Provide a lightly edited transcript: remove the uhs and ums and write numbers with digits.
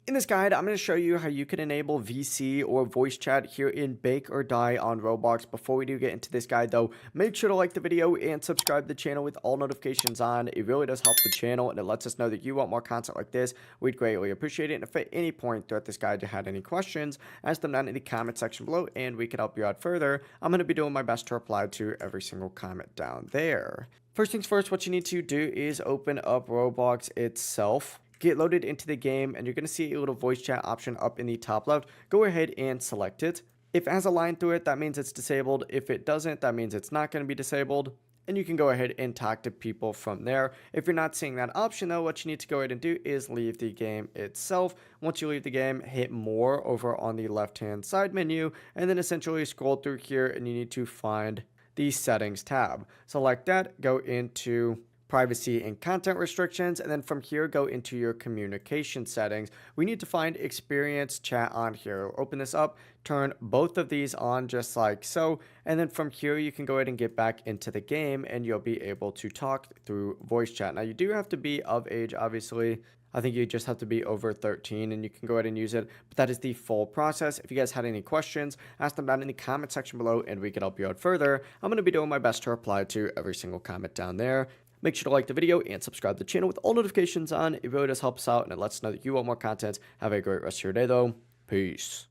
In this guide, I'm going to show you how you can enable VC or voice chat here in Bake or Die on Roblox. Before we do get into this guide though, make sure to like the video and subscribe to the channel with all notifications on. It really does help the channel and it lets us know that you want more content like this. We'd greatly appreciate it. And if at any point throughout this guide you had any questions, ask them down in the comment section below and we can help you out further. I'm going to be doing my best to reply to every single comment down there. First things first, what you need to do is open up Roblox itself. Get loaded into the game and you're going to see a little voice chat option up in the top left. Go ahead and select it. If it has a line through it, that means it's disabled. If it doesn't, that means it's not going to be disabled. And you can go ahead and talk to people from there. If you're not seeing that option though, what you need to go ahead and do is leave the game itself. Once you leave the game, hit more over on the left hand side menu and then essentially scroll through here and you need to find the settings tab. Select that, go into privacy and content restrictions, and then from here go into your communication settings. We need to find experience chat on here. Open this up, turn both of these on just like so, and then from here you can go ahead and get back into the game and you'll be able to talk through voice chat. Now you do have to be of age, obviously. I think you just have to be over 13 and you can go ahead and use it, but that is the full process. If you guys had any questions, ask them down in the comment section below and we can help you out further. I'm going to be doing my best to reply to every single comment down there. Make sure to like the video and subscribe to the channel with all notifications on. It really does help us out and it lets us know that you want more content. Have a great rest of your day though. Peace.